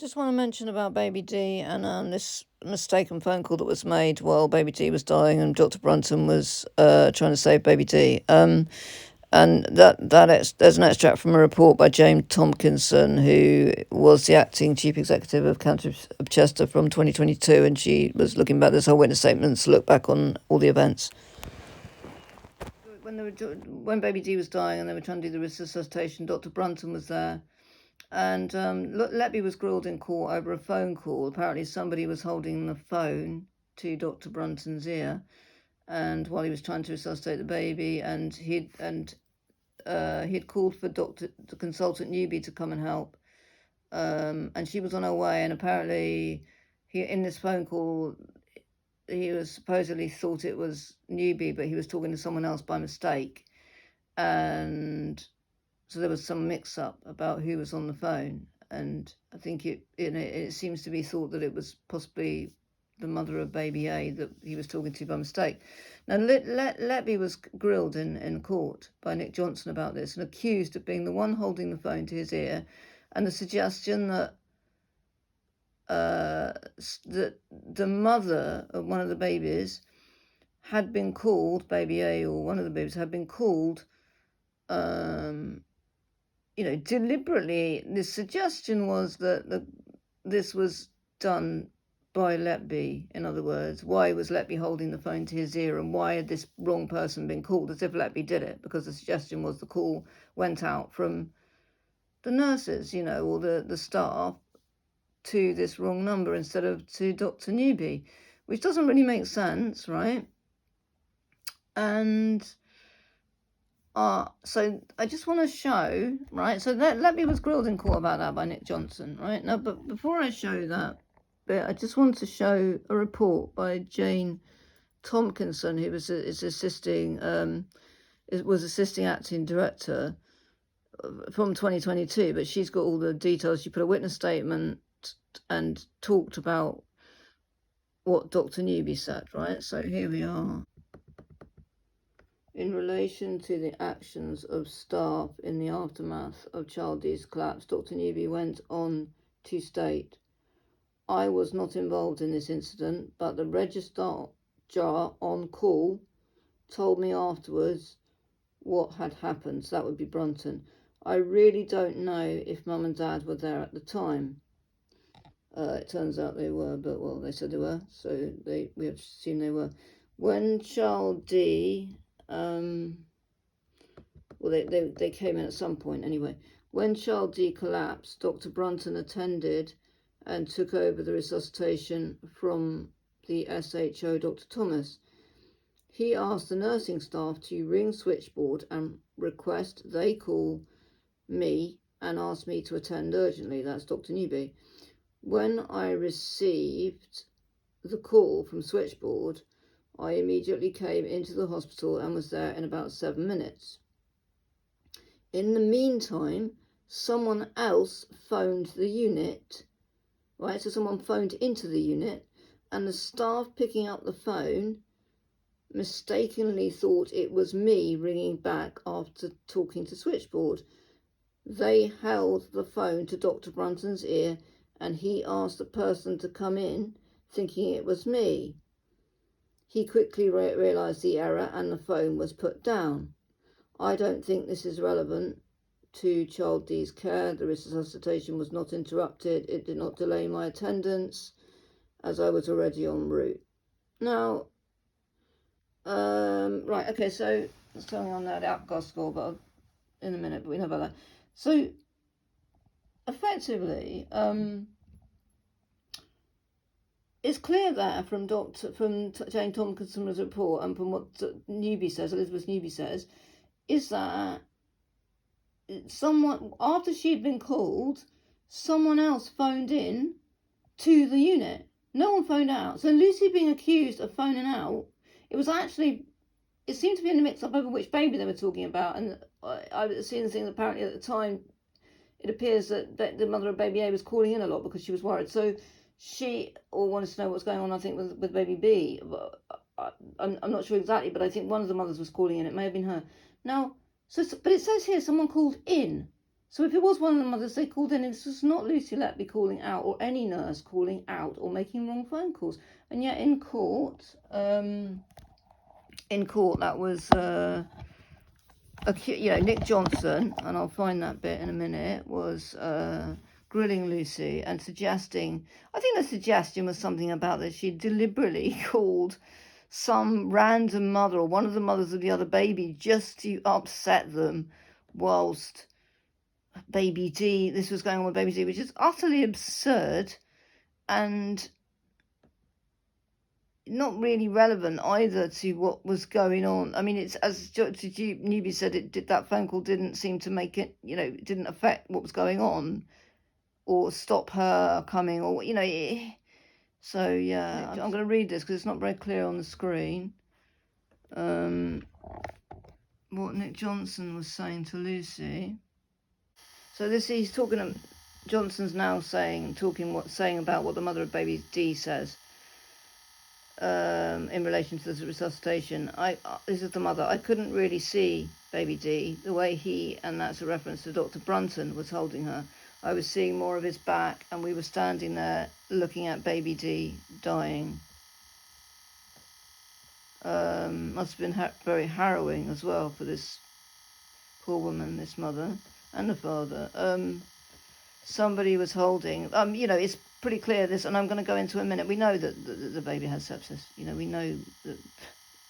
just want to mention about Baby D and this mistaken phone call that was made while Baby D was dying and Dr. Brunton was trying to save Baby D. And there's an extract from a report by Jane Tomkinson, who was the acting chief executive of County of Chester from 2022, and she was looking back at this whole witness statements, look back on all the events. When Baby D was dying and they were trying to do the resuscitation, Dr. Brunton was there. And Letby was grilled in court over a phone call. Apparently somebody was holding the phone to Dr. Brunton's ear, and while he was trying to resuscitate the baby, and he'd called for the Consultant Newby to come and help, and she was on her way. And apparently, in this phone call, he was supposedly thought it was Newby, but he was talking to someone else by mistake, and so there was some mix-up about who was on the phone, and I think it seems to be thought that it was possibly the mother of Baby A that he was talking to by mistake. Now, Letby was grilled in court by Nick Johnson about this and accused of being the one holding the phone to his ear, and the suggestion that the mother of one of the babies had been called, Baby A or one of the babies had been called, deliberately. The suggestion was that this was done by Letby. In other words, why was Letby holding the phone to his ear, and why had this wrong person been called, as if Letby did it, because the suggestion was the call went out from the nurses, or the staff, to this wrong number instead of to Dr. Newby, which doesn't really make sense, right? And so I just want to show, right? So Letby was grilled in court about that by Nick Johnson, right? Now, but before I show that bit, I just want to show a report by Jane Tomkinson, who was assisting acting director from 2022, but she's got all the details. She put a witness statement and talked about what Dr. Newby said, right? So here we are. In relation to the actions of staff in the aftermath of Child D's collapse, Dr. Newby went on to state, I was not involved in this incident, but the registrar on call told me afterwards what had happened. So that would be Brunton. I really don't know if Mum and Dad were there at the time. It turns out they were, but well, they said they were, so we have to assume they were. When Child D, they came in at some point anyway. When Child D collapsed, Dr. Brunton attended and took over the resuscitation from the SHO, Dr. Thomas. He asked the nursing staff to ring switchboard and request they call me and ask me to attend urgently. That's Dr. Newby. When I received the call from switchboard, I immediately came into the hospital and was there in about 7 minutes. In the meantime, someone else phoned the unit, right? So someone phoned into the unit, and the staff picking up the phone mistakenly thought it was me ringing back after talking to switchboard. They held the phone to Dr. Brunton's ear, and he asked the person to come in, thinking it was me. He quickly realised the error and the phone was put down. I don't think this is relevant to Child D's care. The resuscitation was not interrupted. It did not delay my attendance, as I was already en route. Now, right, okay, so it's telling on that outcast score, but in a minute, but we know about that. So, effectively, it's clear that from Jane Tomkinson's report and from what Elizabeth Newby says, is that someone, after she'd been called, someone else phoned in to the unit. No one phoned out. So Lucy being accused of phoning out, it seemed to be in a mix-up over which baby they were talking about. And I was seeing things apparently at the time, it appears that the mother of Baby A was calling in a lot because she was worried. So she wanted to know what's going on, I think, with Baby B. I'm not sure exactly, but I think one of the mothers was calling in. It may have been her. Now, but it says here someone called in. So if it was one of the mothers they called in, this was not Lucy Letby calling out, or any nurse calling out or making wrong phone calls. And yet in court, that was, Nick Johnson, and I'll find that bit in a minute, was grilling Lucy and suggesting, I think the suggestion was something about that she deliberately called some random mother or one of the mothers of the other baby just to upset them whilst baby D, this was going on with baby D, which is utterly absurd and not really relevant either to what was going on. I mean, it's, as Dr. Newby said, that phone call didn't seem to make it, it didn't affect what was going on or stop her coming, or, so yeah, I'm going to read this because it's not very clear on the screen. What Nick Johnson was saying to Lucy. So he's talking, Johnson's now saying about what the mother of baby D says. In relation to the resuscitation, this is the mother. I couldn't really see baby D the way he, and that's a reference to Dr. Brunton, was holding her. I was seeing more of his back, and we were standing there looking at baby D dying. Must have been very harrowing as well for this poor woman, this mother, and the father. Somebody was holding. It's pretty clear this, and I'm going to go into a minute. We know that the baby has sepsis. We know that,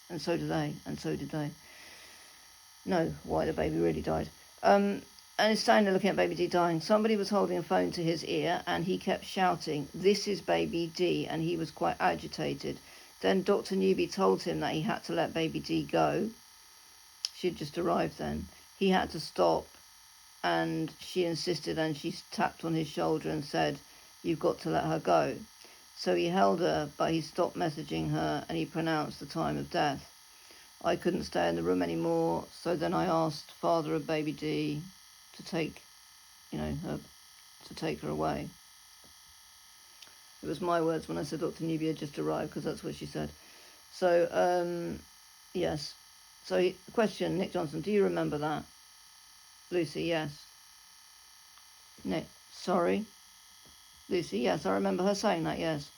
and so do they, and so did they know why the baby really died. And he's standing there looking at baby D dying. Somebody was holding a phone to his ear, and he kept shouting, "This is baby D," and he was quite agitated. Then Dr. Newby told him that he had to let baby D go. She'd just arrived then. He had to stop, and she insisted, and she tapped on his shoulder and said, "You've got to let her go." So he held her, but he stopped messaging her, and he pronounced the time of death. I couldn't stay in the room anymore, so then I asked father of baby D to take her away. It was my words when I said Dr. Newby had just arrived, because that's what she said. So, yes. So, question, Nick Johnson, do you remember that? Lucy, yes. Nick, sorry. Lucy, yes, I remember her saying that, yes.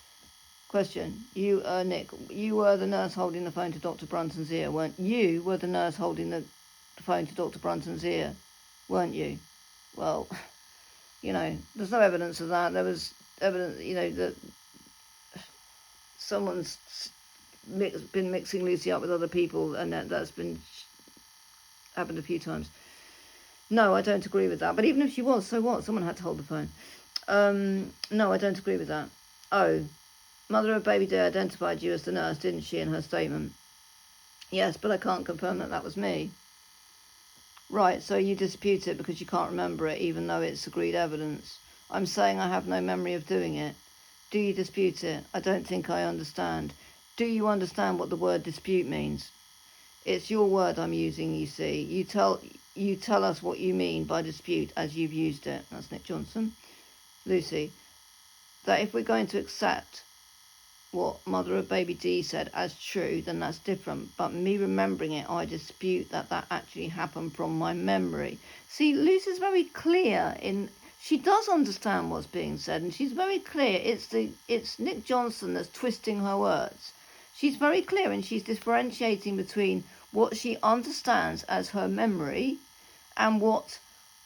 Question, Nick, you were the nurse holding the phone to Dr. Brunton's ear, weren't you? You were the nurse holding the phone to Dr. Brunton's ear, weren't you? Well, there's no evidence of that. There was evidence, that someone's been mixing Lucy up with other people, and that's been happened a few times. No, I don't agree with that. But even if she was, so what? Someone had to hold the phone. No, I don't agree with that. Oh, mother of baby D identified you as the nurse, didn't she, in her statement? Yes, but I can't confirm that was me. Right, so you dispute it because you can't remember it, even though it's agreed evidence. I'm saying I have no memory of doing it. Do you dispute it? I don't think I understand. Do you understand what the word dispute means? It's your word I'm using, you see. You tell us what you mean by dispute as you've used it. That's Nick Johnson. Lucy, that if we're going to accept what mother of baby D said as true, then that's different. But me remembering it, I dispute that actually happened from my memory. See, Lucy's very clear she does understand what's being said, and she's very clear. It's Nick Johnson that's twisting her words. She's very clear, and she's differentiating between what she understands as her memory and what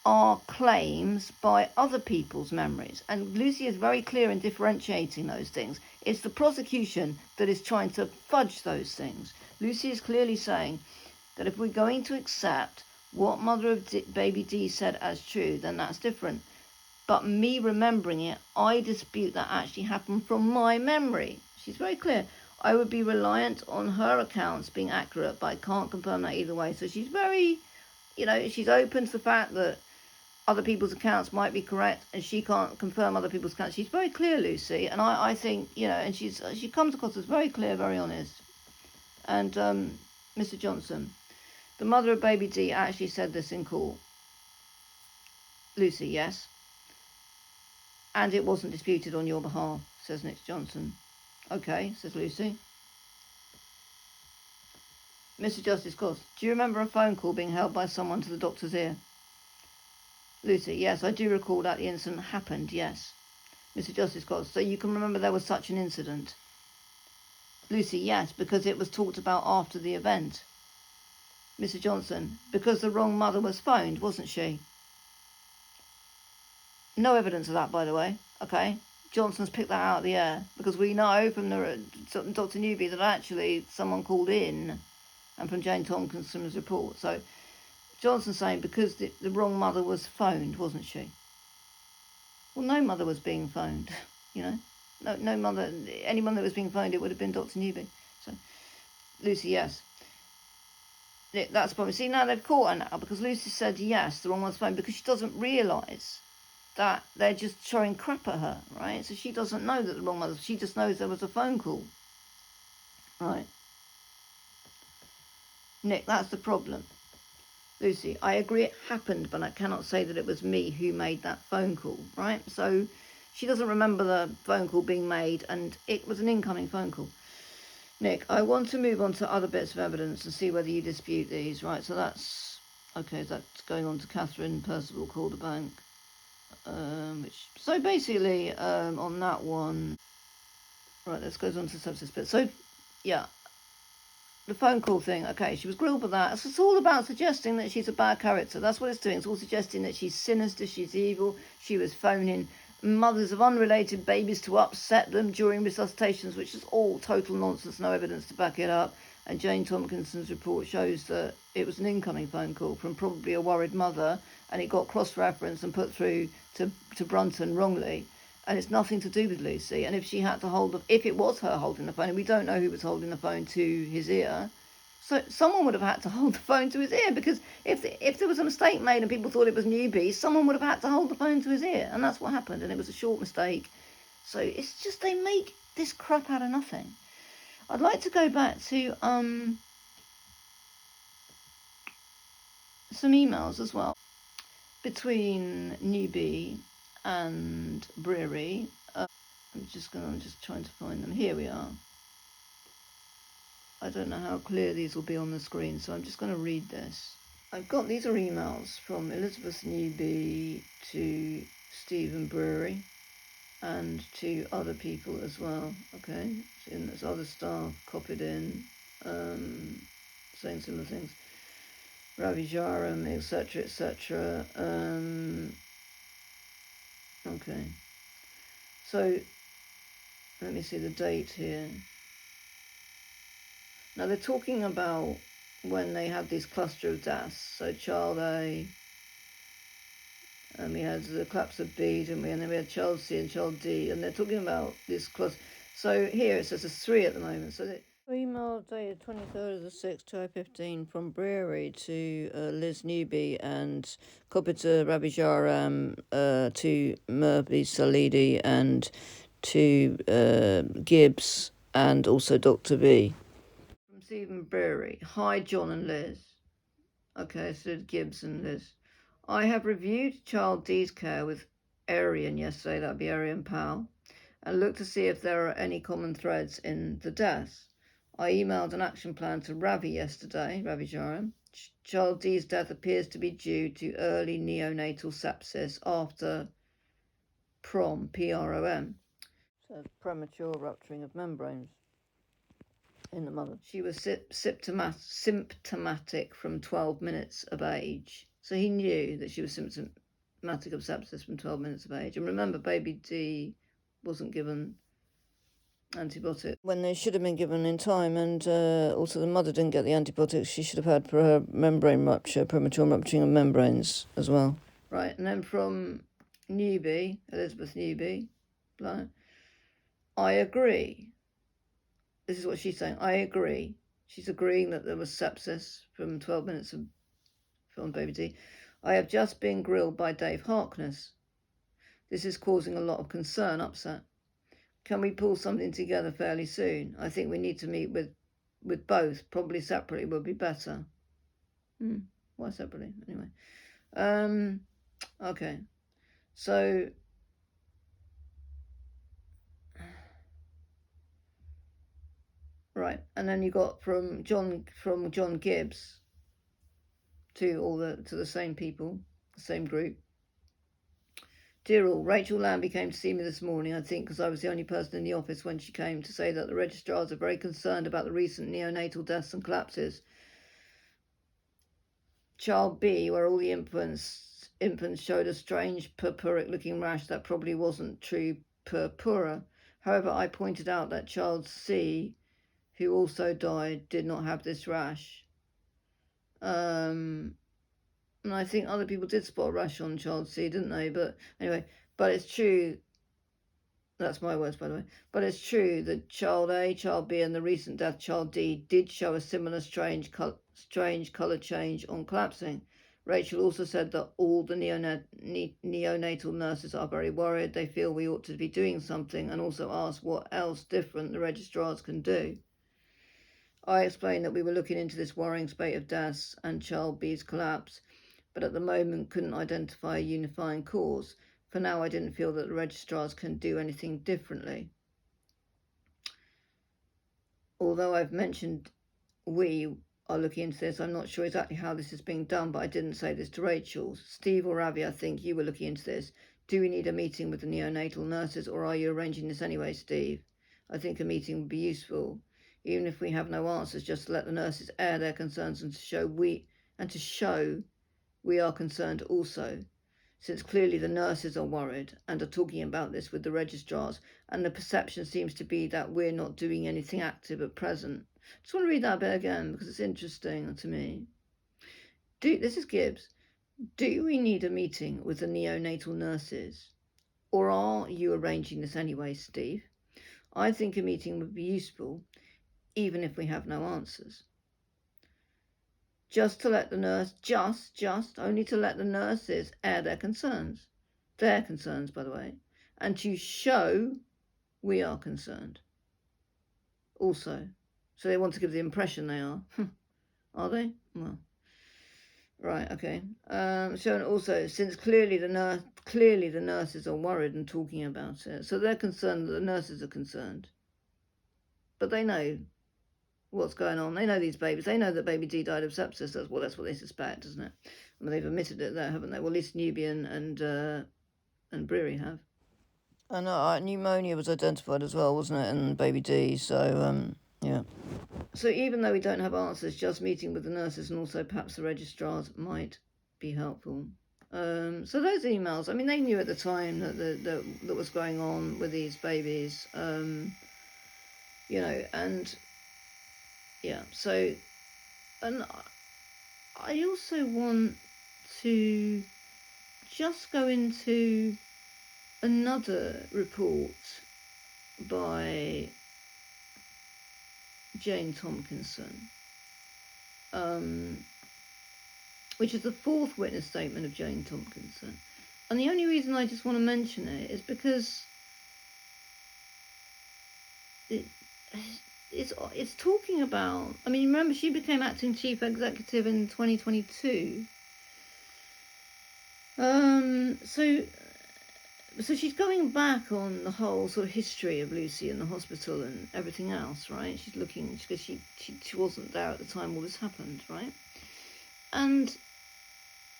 are claims by other people's memories. And Lucy is very clear in differentiating those things. It's the prosecution that is trying to fudge those things. Lucy is clearly saying that if we're going to accept what mother of baby D said as true, then that's different. But me remembering it, I dispute that actually happened from my memory. She's very clear. I would be reliant on her accounts being accurate, but I can't confirm that either way. So she's very, she's open to the fact that other people's accounts might be correct, and she can't confirm other people's accounts. She's very clear, Lucy, and I think, and she comes across as very clear, very honest. And Mr. Johnson, the mother of baby D actually said this in court. Lucy, yes. And it wasn't disputed on your behalf, says Nick Johnson. Okay, says Lucy. Mr. Justice Cost, do you remember a phone call being held by someone to the doctor's ear? Lucy, yes, I do recall that the incident happened, yes. Mr. Justice Scott, so you can remember there was such an incident. Lucy, yes, because it was talked about after the event. Mr. Johnson, because the wrong mother was phoned, wasn't she? No evidence of that, by the way. Okay, Johnson's picked that out of the air because we know from the Dr. Newby that actually someone called in, and from Jane Tomkinson's report. So Johnson's saying because the wrong mother was phoned, wasn't she? Well, no mother was being phoned. You know, no mother. Anyone that was being phoned, it would have been Dr. Newby. So Lucy, yes. That's probably. See, now they've caught her now because Lucy said yes, the wrong one's phone, because she doesn't realise that they're just throwing crap at her, right? So she doesn't know that the wrong mother. She just knows there was a phone call, right? Nick, that's the problem. Lucy, I agree it happened, but I cannot say that it was me who made that phone call, right? So she doesn't remember the phone call being made, and it was an incoming phone call. Nick, I want to move on to other bits of evidence and see whether you dispute these, right? So that's, okay, that's going on to Catherine Percival Calderbank. So basically, on that one, right, let's go on to the substance bit. So, yeah, the phone call thing, okay, she was grilled for that. So it's all about suggesting that she's a bad character. That's what it's doing. It's all suggesting that she's sinister, she's evil. She was phoning mothers of unrelated babies to upset them during resuscitations, which is all total nonsense, no evidence to back it up. And Jane Tomkinson's report shows that it was an incoming phone call from probably a worried mother, and it got cross-referenced and put through to Brunton wrongly. And it's nothing to do with Lucy. And if she had to if it was her holding the phone, and we don't know who was holding the phone to his ear, so someone would have had to hold the phone to his ear, because if there was a mistake made and people thought it was Newby, someone would have had to hold the phone to his ear, and that's what happened. And it was a short mistake. So it's just, they make this crap out of nothing. I'd like to go back to some emails as well between Newby and Breary. I'm just trying to find them. Here we are. I don't know how clear these will be on the screen, so I'm just going to read this. These are emails from Elizabeth Newby to Stephen Brewery and to other people as well, okay? And there's other staff copied in, saying similar things. Ravi Jaram, etc., etc. Okay. So, let me see the date here. Now they're talking about when they had this cluster of deaths. So child A, and we had the collapse of B, and then we had child C and child D, and they're talking about this cluster. So here it says there's 3 at the moment. So email dated 23rd of the 6th, 2015 from Brewery to Liz Newby and copied to Ravi Jaram, to Murphy Salidi, and to Gibbs, and also Dr. B. From Stephen Brewery. Hi, John and Liz. Okay, so Gibbs and Liz. I have reviewed child D's care with Arian yesterday, that'd be Arian Powell, and looked to see if there are any common threads in the deaths. I emailed an action plan to Ravi yesterday, Ravi Jaram. Child D's death appears to be due to early neonatal sepsis after PROM, P-R-O-M. So premature rupturing of membranes in the mother. She was symptomatic from 12 minutes of age. So he knew that she was symptomatic of sepsis from 12 minutes of age. And remember, baby D wasn't given antibiotics when they should have been given in time, and also the mother didn't get the antibiotics she should have had for her membrane rupture, premature rupturing of membranes as well. Right, and then from Newby, Elizabeth Newby, I agree. This is what she's saying. I agree. She's agreeing that there was sepsis from 12 minutes of film baby D. I have just been grilled by Dave Harkness. This is causing a lot of concern, upset. Can we pull something together fairly soon? I think we need to meet with both. Probably separately would be better. Why separately? Anyway. Okay. So right, and then you got from John Gibbs to the same people, the same group. Dear all, Rachel Lambie came to see me this morning, I think because I was the only person in the office when she came, to say that the registrars are very concerned about the recent neonatal deaths and collapses. Child B, where all the infants showed a strange purpuric-looking rash that probably wasn't true purpura. However, I pointed out that child C, who also died, did not have this rash. And I think other people did spot a rash on child C, didn't they? But anyway, but it's true. That's my words, by the way. But it's true that child A, child B, and the recent death, child D, did show a similar strange colour change on collapsing. Rachel also said that all the neonatal nurses are very worried. They feel we ought to be doing something, and also asked what else different the registrars can do. I explained that we were looking into this worrying spate of deaths and child B's collapse, but at the moment couldn't identify a unifying cause. For now, I didn't feel that the registrars can do anything differently. Although I've mentioned we are looking into this, I'm not sure exactly how this is being done, but I didn't say this to Rachel. Steve or Ravi, I think you were looking into this. Do we need a meeting with the neonatal nurses, or are you arranging this anyway, Steve? I think a meeting would be useful, even if we have no answers, just to let the nurses air their concerns and to show we are concerned also, since clearly the nurses are worried and are talking about this with the registrars, and the perception seems to be that we're not doing anything active at present. I just want to read that bit again because it's interesting to me. This is Gibbs. Do we need a meeting with the neonatal nurses, or are you arranging this anyway, Steve? I think a meeting would be useful, even if we have no answers. Just to let the only to let the nurses air their concerns, by the way, and to show we are concerned also. So they want to give the impression they are. Are they? Well, right, okay. So also, since clearly the nurses are worried and talking about it, so they're concerned that the nurses are concerned, but they know what's going on. They know these babies. They know that baby D died of sepsis. That's what they suspect, isn't it? I mean, they've admitted it there, haven't they? Well, at least Newby and Breary have. And pneumonia was identified as well, wasn't it? And baby D. So yeah. So even though we don't have answers, just meeting with the nurses and also perhaps the registrars might be helpful. So those emails, I mean, they knew at the time that was going on with these babies. You know, and yeah, so, and I also want to just go into another report by Jane Tomkinson, which is the fourth witness statement of Jane Tomkinson. And the only reason I just want to mention it is because it's talking about, I mean, remember she became acting chief executive in 2022. So she's going back on the whole sort of history of Lucy in the hospital and everything else, right? She's looking, because she wasn't there at the time all this happened, right? And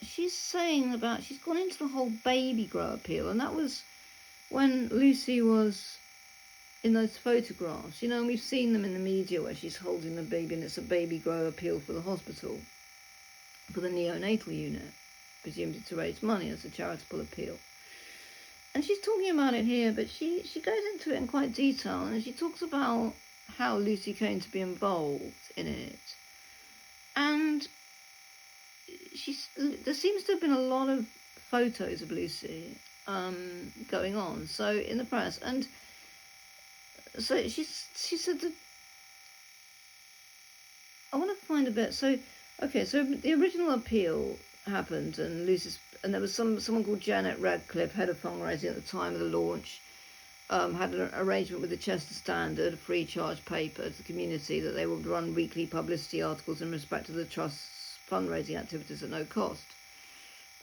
she's saying about, she's gone into the whole baby grow appeal, and that was when Lucy was in those photographs, you know, and we've seen them in the media where she's holding the baby and it's a baby grow appeal for the hospital, for the neonatal unit, presumably to raise money as a charitable appeal. And she's talking about it here, but she goes into it in quite detail, and she talks about how Lucy came to be involved in it. And there seems to have been a lot of photos of Lucy going on, so in the press, and so she said that, I want to find a bit. So, okay, so the original appeal happened, and there was someone called Janet Radcliffe, head of fundraising at the time of the launch, had an arrangement with the Chester Standard, a free charge paper to the community, that they would run weekly publicity articles in respect of the Trust's fundraising activities at no cost.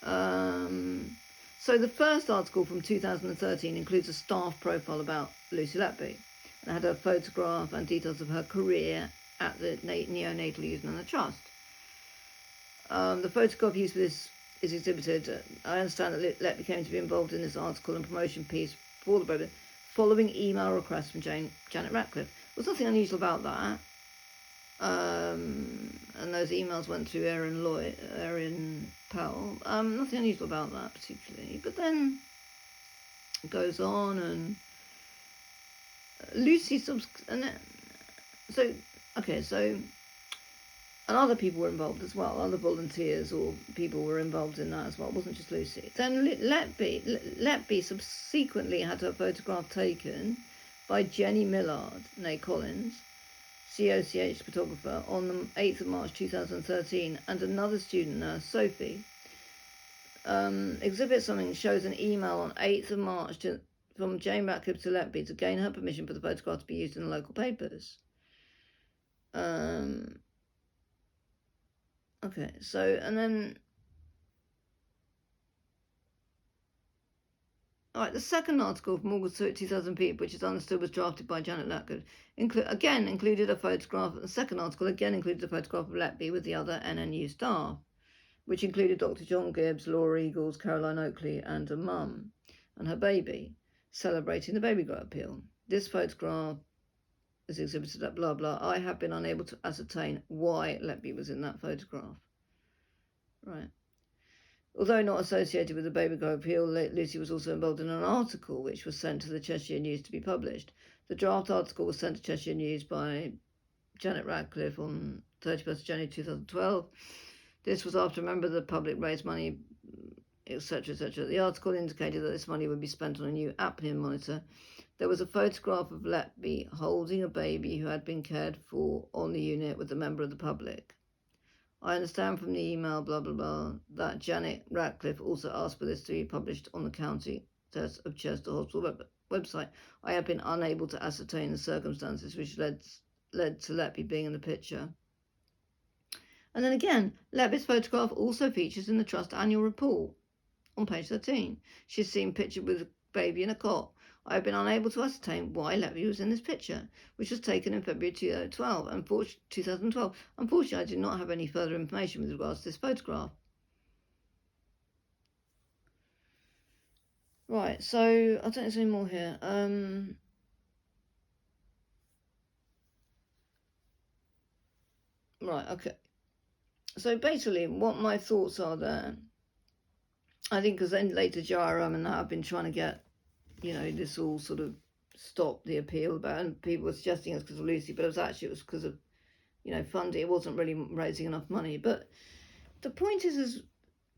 So the first article from 2013 includes a staff profile about Lucy Letby, and had a photograph and details of her career at the neonatal unit and the Trust. The photograph used for this is exhibited. I understand that Letby came to be involved in this article and promotion piece for the Brother following email requests from Janet Ratcliffe. There's nothing unusual about that. And those emails went to Erin Powell. Nothing unusual about that particularly. But then it goes on, and Lucy and other people were involved as well. Other volunteers or people were involved in that as well. It wasn't just Lucy. Then Letby subsequently had her photograph taken by Jenny Millard, née Collins, COCH photographer, on the 8th of March 2013, and another student nurse, Sophie. Exhibit something shows an email on 8th of March from Jane Ratcliffe to Letby to gain her permission for the photograph to be used in the local papers. Okay, so, and then, all right, the second article from August 2000, which is understood was drafted by Janet Ratcliffe, included a photograph. The second article again included a photograph of Letby with the other NNU staff, which included Dr. John Gibbs, Laura Eagles, Caroline Oakley, and a mum and her baby, celebrating the baby grow appeal. This photograph is exhibited at blah blah. I have been unable to ascertain why Letby was in that photograph. Right. Although not associated with the baby grow appeal, Lucy was also involved in an article which was sent to the Cheshire News to be published. The draft article was sent to Cheshire News by Janet Ratcliffe on 31st January 2012. This was after a member of the public raised money, etc., etc. The article indicated that this money would be spent on a new apnea monitor. There was a photograph of Letby holding a baby who had been cared for on the unit with a member of the public. I understand from the email, blah, blah, blah, that Janet Ratcliffe also asked for this to be published on the County of Chester Hospital website. I have been unable to ascertain the circumstances which led to Letby being in the picture. And then again, Letby's photograph also features in the Trust annual report on page 13. She's seen pictured with a baby in a cot. I have been unable to ascertain why Letby was in this picture, which was taken in February 2012. Unfortunately, I do not have any further information with regards to this photograph. Right, so I don't think there's any more here. Right, okay. So basically, what my thoughts are there, I think because then later Jairam and that have been trying to get, this all sort of stop the appeal about, and people were suggesting it's because of Lucy, but it was because of, funding. It wasn't really raising enough money. But the point is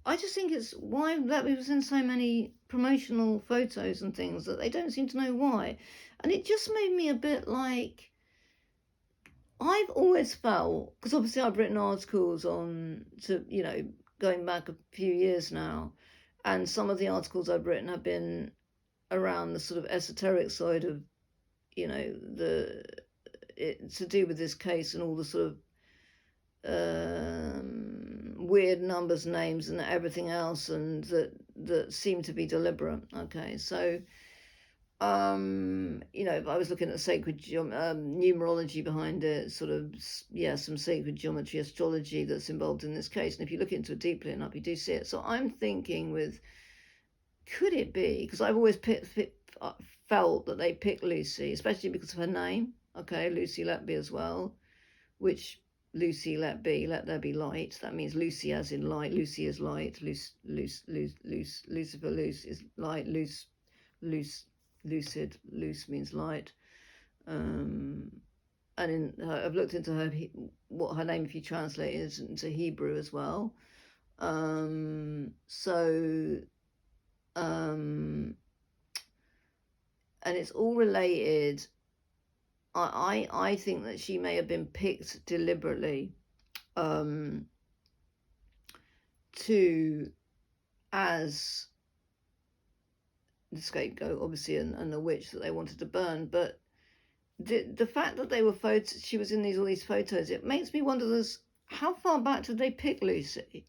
I just think it's why Letby was in so many promotional photos and things that they don't seem to know why. And it just made me a bit like, I've always felt, because obviously I've written articles on, going back a few years now, and some of the articles I've written have been around the sort of esoteric side of, to do with this case and all the sort of weird numbers, names, and everything else, and that seem to be deliberate. Okay, so if I was looking at sacred numerology behind it, sort of, some sacred geometry, astrology that's involved in this case, and if you look into it deeply enough, you do see it. So I'm thinking could it be, because I've always felt that they picked Lucy, especially because of her name, okay, Lucy Letby as well, which Lucy Letby, let there be light, that means Lucy as in light, Lucy is light, Lucifer, loose is light, lucid, loose means light, and I've looked into what her name, if you translate it, is into Hebrew as well, and it's all related. I think that she may have been picked deliberately as the scapegoat, obviously, and the witch that they wanted to burn. But the fact that she was in all these photos, it makes me wonder, how far back did they pick Lucy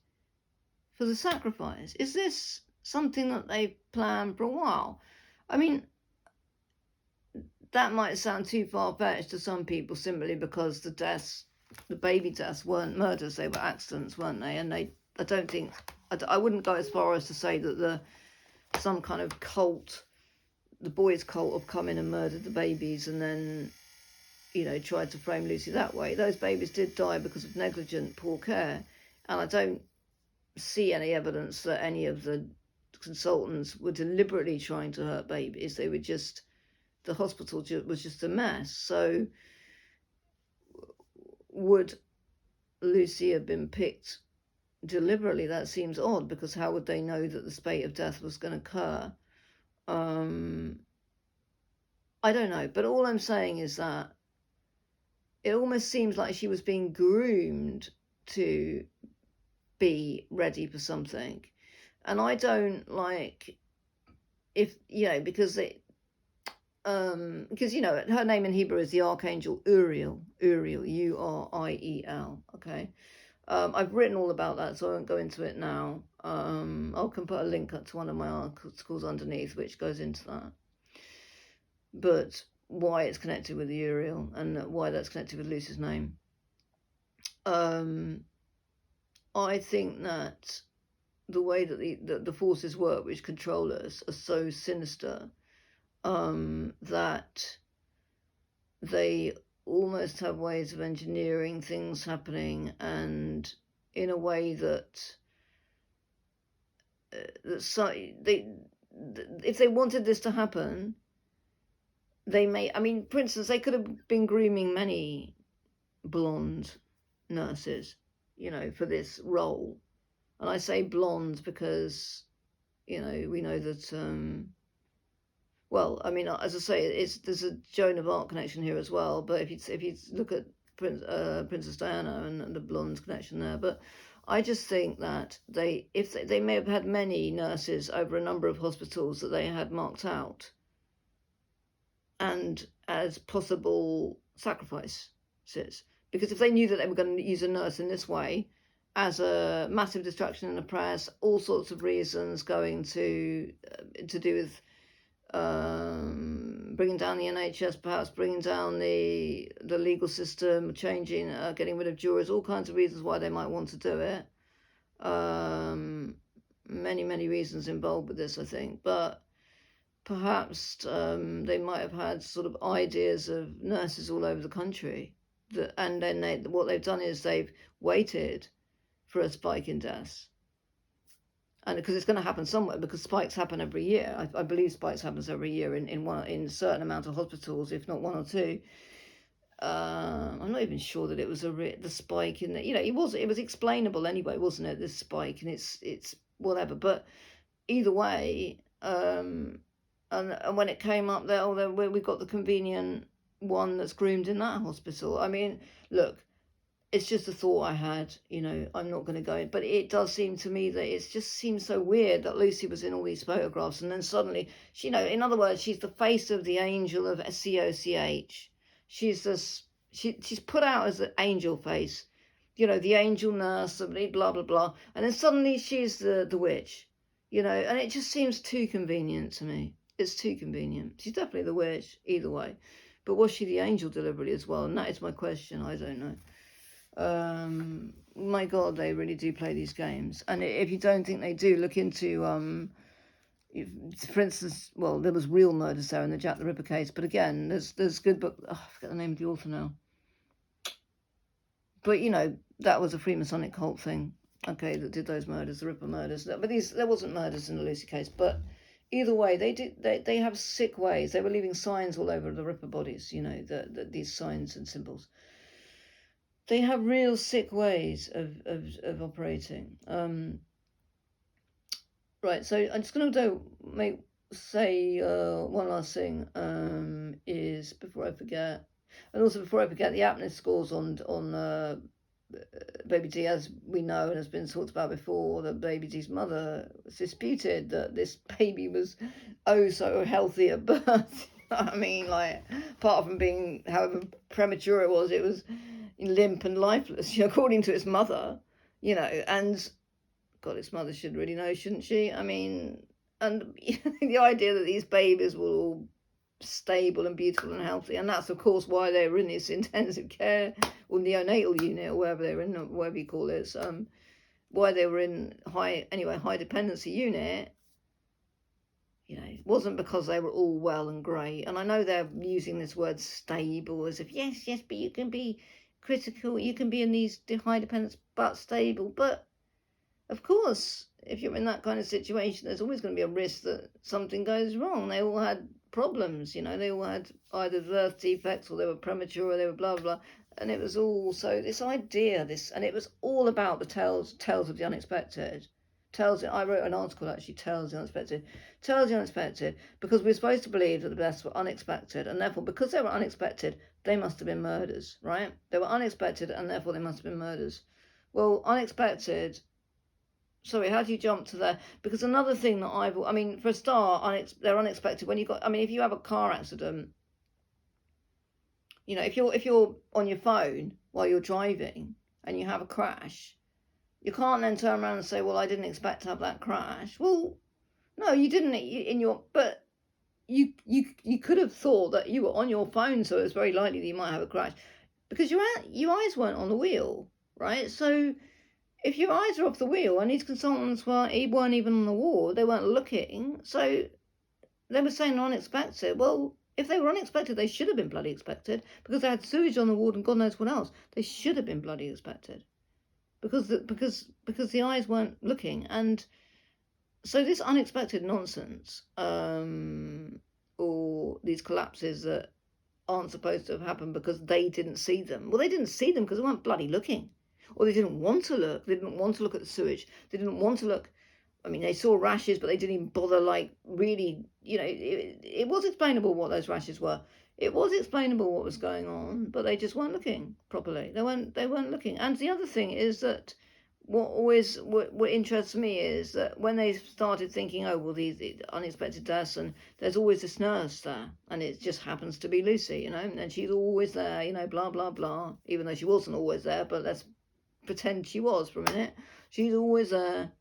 for the sacrifice? Is this something that they planned for a while? I mean, that might sound too far-fetched to some people, simply because the baby deaths weren't murders, they were accidents, weren't they? And I don't think, I wouldn't go as far as to say that some kind of cult, the boys' cult, have come in and murdered the babies and then, you know, tried to frame Lucy that way. Those babies did die because of negligent, poor care, and I don't see any evidence that any of the consultants were deliberately trying to hurt babies. They were just, the hospital was just a mess. So would Lucy have been picked deliberately? That seems odd, because how would they know that the spate of death was going to occur? I don't know, but all I'm saying is that it almost seems like she was being groomed to be ready for something. And I don't like, if, you know, because you know, her name in Hebrew is the Archangel Uriel, Uriel, okay? I've written all about that, so I won't go into it now. I can put a link up to one of my articles underneath, which goes into that. But why it's connected with the Uriel and why that's connected with Lucy's name. I think that the way that the forces work, which control us, are so sinister that they almost have ways of engineering things happening, and in a way that if they wanted this to happen, they may, I mean, for instance, they could have been grooming many blonde nurses, you know, for this role. And I say blonde because, you know, we know that, well, I mean, as I say, there's a Joan of Arc connection here as well. But if you look at Princess Diana and the blonde connection there, but I just think that they may have had many nurses over a number of hospitals that they had marked out and as possible sacrifices, because if they knew that they were going to use a nurse in this way as a massive distraction in the press, all sorts of reasons going to do with bringing down the NHS, perhaps bringing down the legal system, changing, getting rid of juries, all kinds of reasons why they might want to do it. Many reasons involved with this, I think, but perhaps they might have had sort of ideas of nurses all over the country, and then what they've done is they've waited for a spike in deaths, and because it's going to happen somewhere, because spikes happen every year. I believe spikes happens every year in a certain amount of hospitals, if not one or two. I'm not even sure that it was the spike in the, you know, it was explainable anyway, wasn't it? This spike, and it's whatever. But either way, and when it came up there, we got the convenient one that's groomed in that hospital. I mean, look, it's just a thought I had, you know, I'm not going to go in, but it does seem to me that it just seems so weird that Lucy was in all these photographs, and then suddenly, you know, in other words, she's the face of the angel of COCH. She's put out as an angel face, you know, the angel nurse, blah, blah, blah, and then suddenly she's the witch, you know, and it just seems too convenient to me. It's too convenient. She's definitely the witch, either way. But was she the angel deliberately as well? And that is my question. I don't know. My God, they really do play these games. And if you don't think they do, look into, for instance, well, there was real murders there in the Jack the Ripper case. But again, there's good book. Oh, I forget the name of the author now. But, you know, that was a Freemasonic cult thing, okay, that did those murders, the Ripper murders. But there wasn't murders in the Lucy case. But either way, they have sick ways. They were leaving signs all over the Ripper bodies, you know, these signs and symbols. They have real sick ways of operating. Right, so I'm just going to say one last thing is before I forget, and also before I forget, the aptness scores on Baby D, as we know and has been talked about before, that Baby D's mother disputed that this baby was so healthy at birth. I mean, like, apart from being however premature it was limp and lifeless, you know, according to its mother, you know, and God, its mother should really know, shouldn't she? I mean, and the idea that these babies were all stable and beautiful and healthy, and that's of course why they were in this intensive care or neonatal unit or wherever they were in, whatever you call it, why they were in high dependency unit, it wasn't because they were all well and great. And I know they're using this word stable as if, yes, but you can be critical, you can be in these high dependence, but stable. But of course, if you're in that kind of situation, there's always going to be a risk that something goes wrong. They all had problems, they all had either birth defects, or they were premature, or they were blah, blah. And it was all, so this idea, and it was all about the tales of the unexpected. I wrote an article actually, tales of the unexpected, because we're supposed to believe that the deaths were unexpected, and therefore, because they were unexpected, they must have been murders, right? They were unexpected, and therefore they must have been murders. Well, unexpected, sorry, how do you jump to there? Because another thing that for a start, they're unexpected when if you have a car accident, if you're on your phone while you're driving and you have a crash, you can't then turn around and say, well, I didn't expect to have that crash. Well, no, you didn't but you could have thought that you were on your phone, so it's very likely that you might have a crash, because your eyes weren't on the wheel, right? So if your eyes are off the wheel, and these consultants weren't even on the ward, they weren't looking, so they were saying unexpected. Well, if they were unexpected, they should have been bloody expected, because they had sewage on the ward and God knows what else. They should have been bloody expected, because the eyes weren't looking. And so this unexpected nonsense, or these collapses that aren't supposed to have happened because they didn't see them. Well, they didn't see them because they weren't bloody looking. Or they didn't want to look. They didn't want to look at the sewage. They didn't want to look. They saw rashes, but they didn't even bother, really, it was explainable what those rashes were. It was explainable what was going on, but they just weren't looking properly. They weren't looking. And the other thing is that what interests me is that when they started thinking, oh, well, these unexpected deaths, and there's always this nurse there, and it just happens to be Lucy, and she's always there, blah, blah, blah, even though she wasn't always there, but let's pretend she was for a minute. She's always there.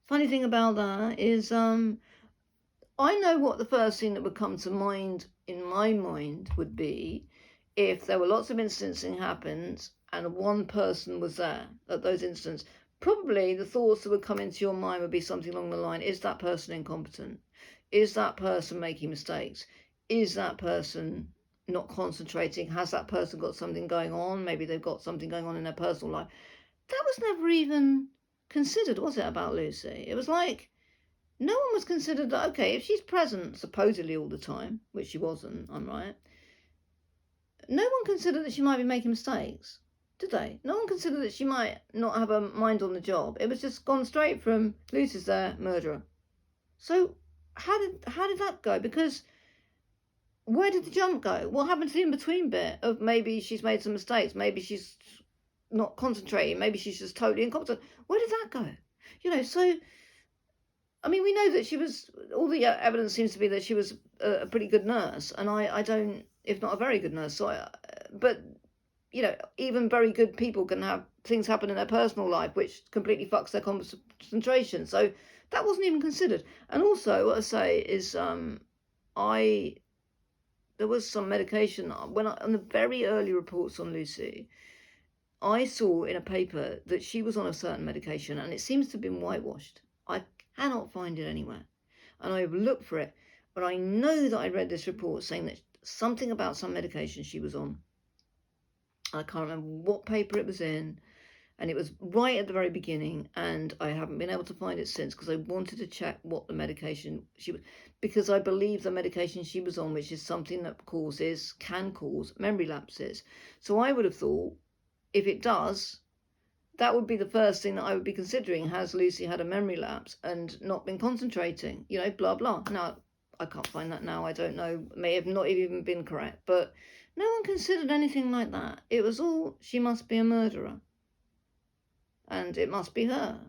Funny thing about that is, I know what the first thing that would come to mind in my mind would be if there were lots of instances happened and one person was there at those instances. Probably the thoughts that would come into your mind would be something along the line, is that person incompetent? Is that person making mistakes? Is that person not concentrating? Has that person got something going on? Maybe they've got something going on in their personal life. That was never even considered, was it, about Lucy? It was like no one was considered that, okay, if she's present supposedly all the time, which she wasn't, I'm right, no one considered that she might be making mistakes, did they? No one considered that she might not have her mind on the job. It was just gone straight from Lucy's there, murderer. So how did that go? Because where did the jump go? What happened to the in-between bit of maybe she's made some mistakes, maybe she's not concentrating, maybe she's just totally incompetent? Where did that go? So we know that she was, all the evidence seems to be that she was a pretty good nurse, and I don't, if not a very good nurse, but even very good people can have things happen in their personal life which completely fucks their concentration. So that wasn't even considered. And also, what I say is, there was some medication on the very early reports on Lucy, I saw in a paper that she was on a certain medication, and it seems to have been whitewashed. I cannot find it anywhere, and I've looked for it, but I know that I read this report saying that something about some medication she was on. I can't remember what paper it was in, and it was right at the very beginning, and I haven't been able to find it since, because I wanted to check what the medication she was, because I believe the medication she was on, which is something that can cause memory lapses. So I would have thought, if it does, that would be the first thing that I would be considering. Has Lucy had a memory lapse and not been concentrating? Blah, blah. Now, I can't find that now. I don't know. May have not even been correct. But no one considered anything like that. It was all, she must be a murderer. And it must be her,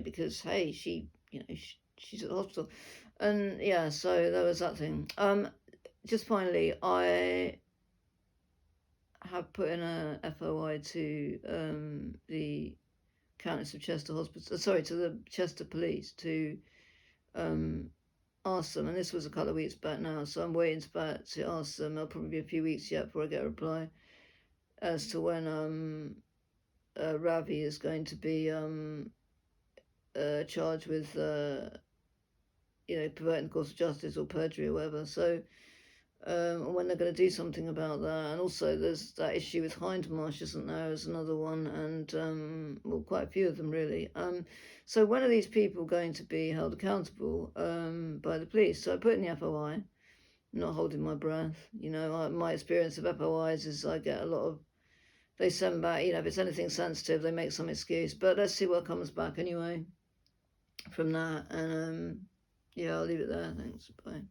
because, hey, she's at the hospital. And, yeah, so there was that thing. Just finally, I have put in a FOI to the Countess of Chester Hospital, to the Chester Police, to ask them, and this was a couple of weeks back now, so I'm waiting to ask them. It'll probably be a few weeks yet before I get a reply as to when Ravi is going to be charged with perverting the course of justice or perjury or whatever. So when they're going to do something about that. And also there's that issue with Hindmarsh, isn't there, as another one, and well, quite a few of them really. So when are these people going to be held accountable by the police? So I put in the FOI, I'm not holding my breath. My experience of FOIs is I get a lot of, they send back, if it's anything sensitive, they make some excuse, but let's see what comes back anyway from that. And yeah, I'll leave it there. Thanks. Bye.